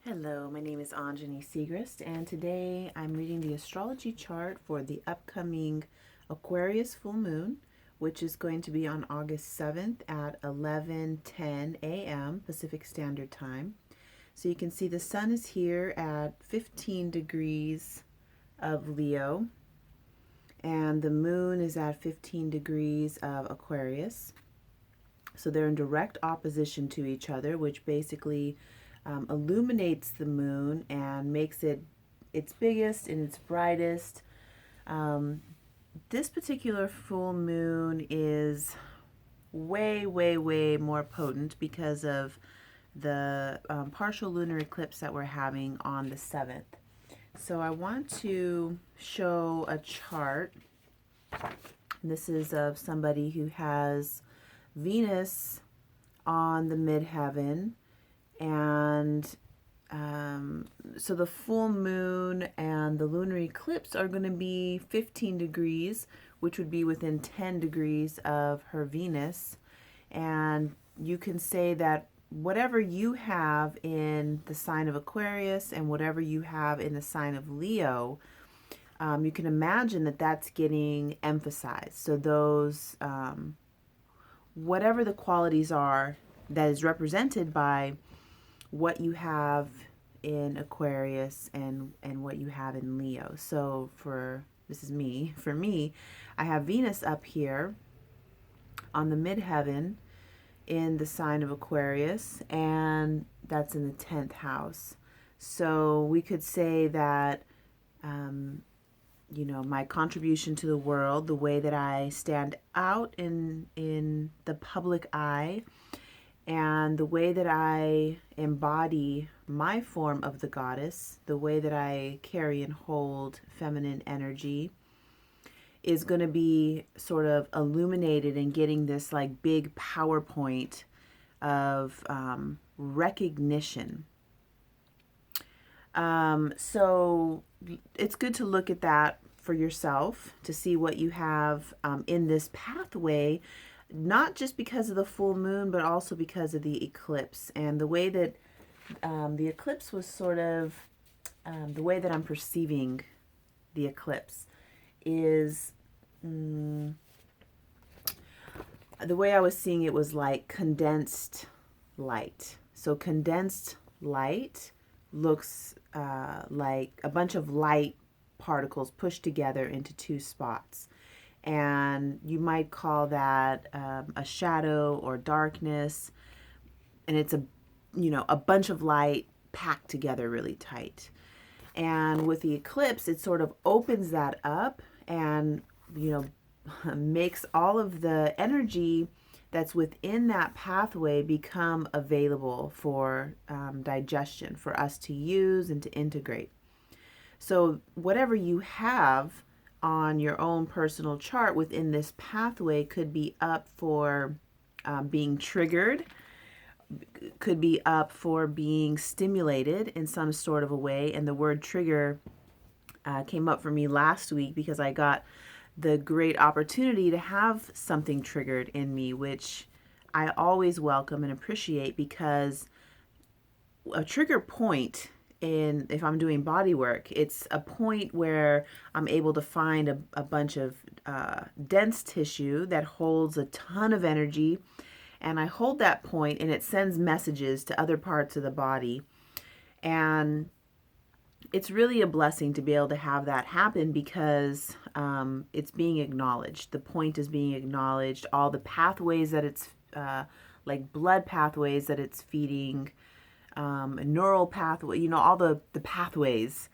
Hello, my name is Anjani Segrist, and today I'm reading the astrology chart for the upcoming Aquarius full moon, which is going to be on August 7th at 11:10 a.m. Pacific Standard Time. So you can see the sun is here at 15 degrees of Leo, and the moon is at 15 degrees of Aquarius. So they're in direct opposition to each other, which basically illuminates the moon and makes it its biggest and its brightest. This particular full moon is way more potent because of the partial lunar eclipse that we're having on the 7th. So I want to show a chart. This is of somebody who has Venus on the midheaven, and so the full moon and the lunar eclipse are going to be 15 degrees, which would be within 10 degrees of her Venus. And you can say that whatever you have in the sign of Aquarius and whatever you have in the sign of Leo, you can imagine that that's getting emphasized. So those, whatever the qualities are that is represented by what you have in Aquarius and what you have in Leo. So for me, I have Venus up here on the midheaven in the sign of Aquarius, and that's in the 10th house. So we could say that my contribution to the world, the way that I stand out in the public eye, and the way that I embody my form of the goddess, the way that I carry and hold feminine energy, is going to be sort of illuminated and getting this like big PowerPoint of recognition. So it's good to look at that for yourself to see what you have in this pathway, not just because of the full moon, but also because of the eclipse. And the way that the eclipse was sort of, the way that I'm perceiving the eclipse is, the way I was seeing it was like condensed light. So condensed light looks like a bunch of light particles pushed together into two spots. And you might call that a shadow or darkness. And it's a bunch of light packed together really tight. And with the eclipse, it sort of opens that up and, makes all of the energy that's within that pathway become available for digestion, for us to use and to integrate. So whatever you have on your own personal chart within this pathway could be up for being triggered, could be up for being stimulated in some sort of a way. And the word trigger came up for me last week because I got the great opportunity to have something triggered in me, which I always welcome and appreciate, because a trigger point, if I'm doing body work, it's a point where I'm able to find a bunch of dense tissue that holds a ton of energy, and I hold that point and it sends messages to other parts of the body. And it's really a blessing to be able to have that happen because it's being acknowledged. The point is being acknowledged. All the pathways that it's, like blood pathways that it's feeding, neural pathway, all the pathways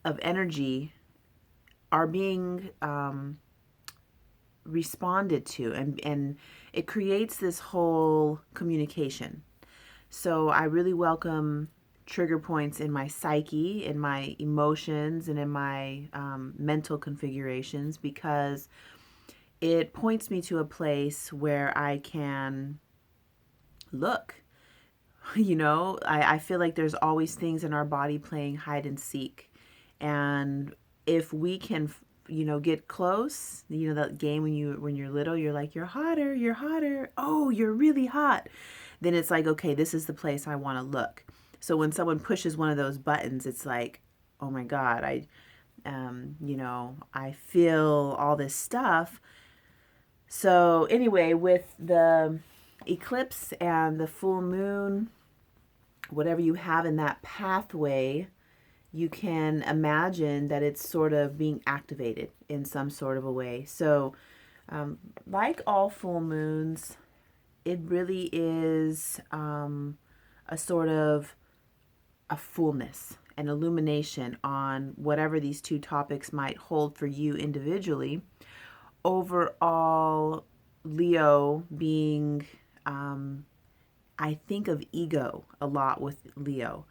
of energy are being responded to, and it creates this whole communication. So I really welcome trigger points in my psyche, in my emotions, and in my mental configurations, because it points me to a place where I can look. I feel like there's always things in our body playing hide and seek. And if we can, get close, that game when you're little, you're like, you're hotter. Oh, you're really hot. Then it's like, okay, this is the place I want to look. So when someone pushes one of those buttons, it's like, oh my God, I feel all this stuff. So anyway, with the eclipse and the full moon, whatever you have in that pathway, you can imagine that it's sort of being activated in some sort of a way. So, like all full moons, it really is a sort of a fullness, an illumination on whatever these two topics might hold for you individually. Overall, Leo being, I think of ego a lot with Leo,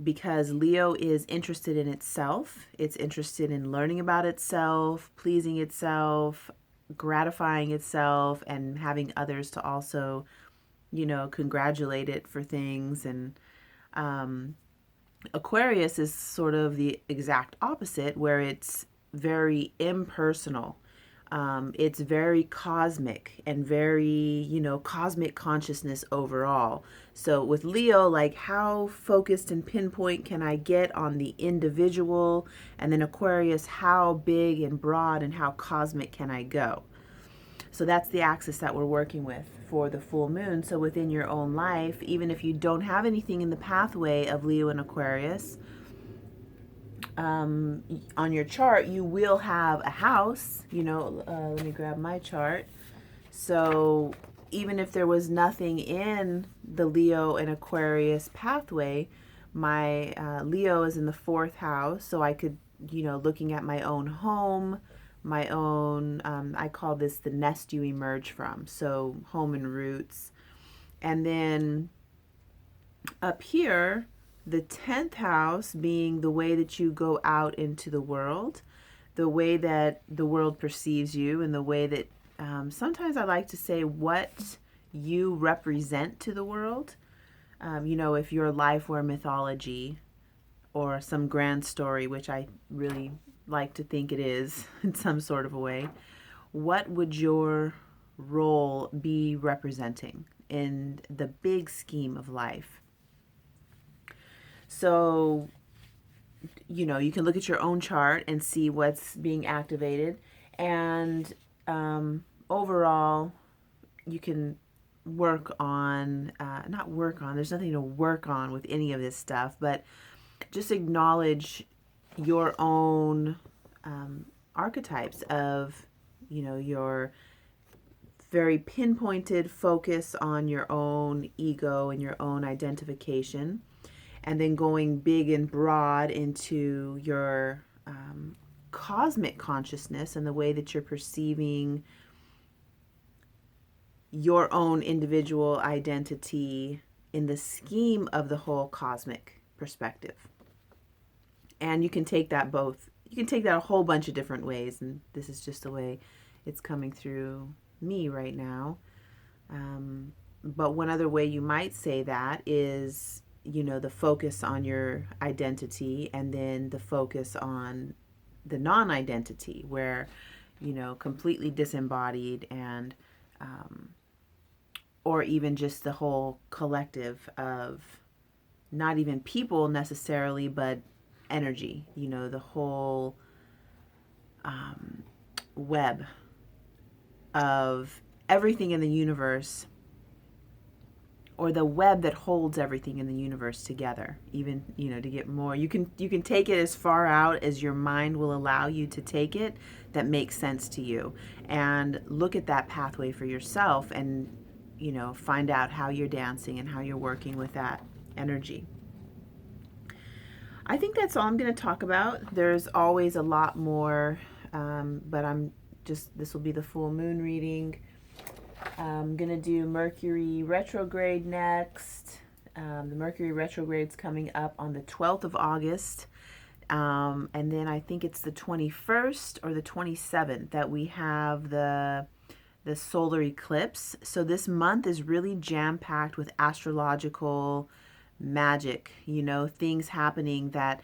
because Leo is interested in itself. It's interested in learning about itself, pleasing itself, gratifying itself, and having others to also, congratulate it for things. And Aquarius is sort of the exact opposite, where it's very impersonal. It's very cosmic and very, cosmic consciousness overall. So with Leo, like, how focused and pinpoint can I get on the individual? And then Aquarius, how big and broad and how cosmic can I go? So that's the axis that we're working with for the full moon. So within your own life, even if you don't have anything in the pathway of Leo and Aquarius, on your chart, you will have a house, let me grab my chart. So even if there was nothing in the Leo and Aquarius pathway, my Leo is in the 4th house. So I could, looking at my own home, my own, I call this the nest you emerge from. So home and roots. And then up here, the 10th house being the way that you go out into the world, the way that the world perceives you, and the way that sometimes I like to say what you represent to the world. If your life were mythology or some grand story, which I really like to think it is in some sort of a way, what would your role be representing in the big scheme of life? So, you can look at your own chart and see what's being activated. And overall, you can work on, not work on, there's nothing to work on with any of this stuff, but just acknowledge your own archetypes of, your very pinpointed focus on your own ego and your own identification. And then going big and broad into your cosmic consciousness and the way that you're perceiving your own individual identity in the scheme of the whole cosmic perspective. And you can take that a whole bunch of different ways. And this is just the way it's coming through me right now. But one other way you might say that is, the focus on your identity, and then the focus on the non-identity, where, completely disembodied, and or even just the whole collective of not even people necessarily, but energy, the whole web of everything in the universe, or the web that holds everything in the universe together. Even, to get more, you can take it as far out as your mind will allow you to take it, that makes sense to you, and look at that pathway for yourself, and find out how you're dancing and how you're working with that energy. I think that's all I'm going to talk about. There's always a lot more, but this will be the full moon reading. I'm going to do Mercury retrograde next. The Mercury retrograde's coming up on the 12th of August. And then I think it's the 21st or the 27th that we have the solar eclipse. So this month is really jam-packed with astrological magic, things happening that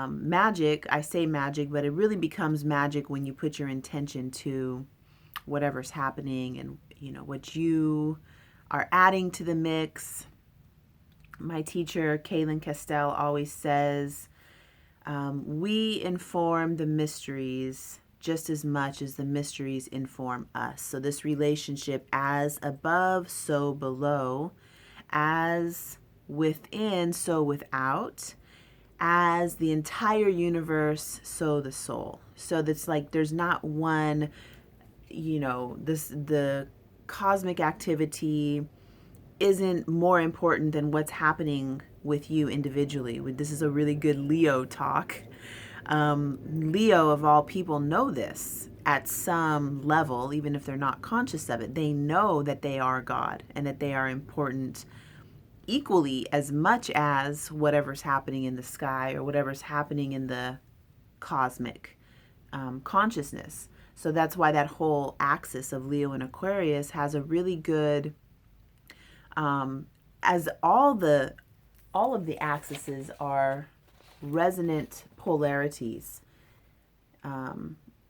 magic, I say magic, but it really becomes magic when you put your intention to whatever's happening, and what you are adding to the mix. My teacher, Kaylin Castell, always says, we inform the mysteries just as much as the mysteries inform us. So this relationship, as above, so below, as within, so without, as the entire universe, so the soul. So that's like there's not one, the cosmic activity isn't more important than what's happening with you individually. This is a really good Leo talk. Leo, of all people, know this at some level, even if they're not conscious of it. They know that they are God and that they are important equally as much as whatever's happening in the sky or whatever's happening in the cosmic consciousness. So that's why that whole axis of Leo and Aquarius has a really good, as all of the axes are resonant polarities.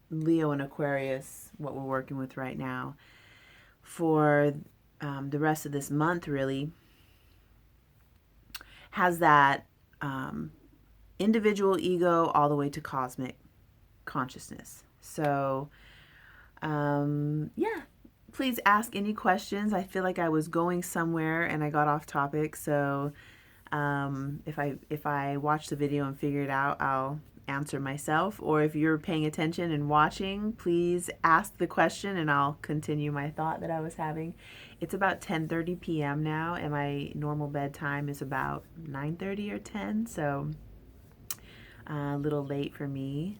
Leo and Aquarius, what we're working with right now, for the rest of this month really, has that individual ego all the way to cosmic consciousness. So, yeah, please ask any questions. I feel like I was going somewhere and I got off topic. So, if I watch the video and figure it out, I'll answer myself. Or if you're paying attention and watching, please ask the question and I'll continue my thought that I was having. It's about 10:30 p.m. now, and my normal bedtime is about 9:30 or 10, so a little late for me.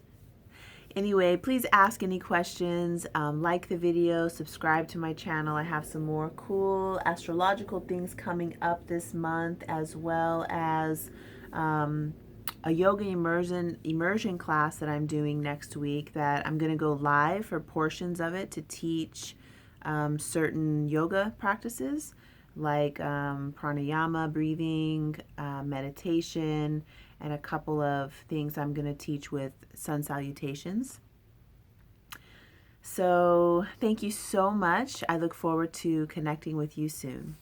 Anyway, please ask any questions, like the video, subscribe to my channel. I have some more cool astrological things coming up this month, as well as a yoga immersion class that I'm doing next week that I'm going to go live for portions of it to teach certain yoga practices like pranayama, breathing, meditation, and a couple of things I'm going to teach with sun salutations. So thank you so much. I look forward to connecting with you soon.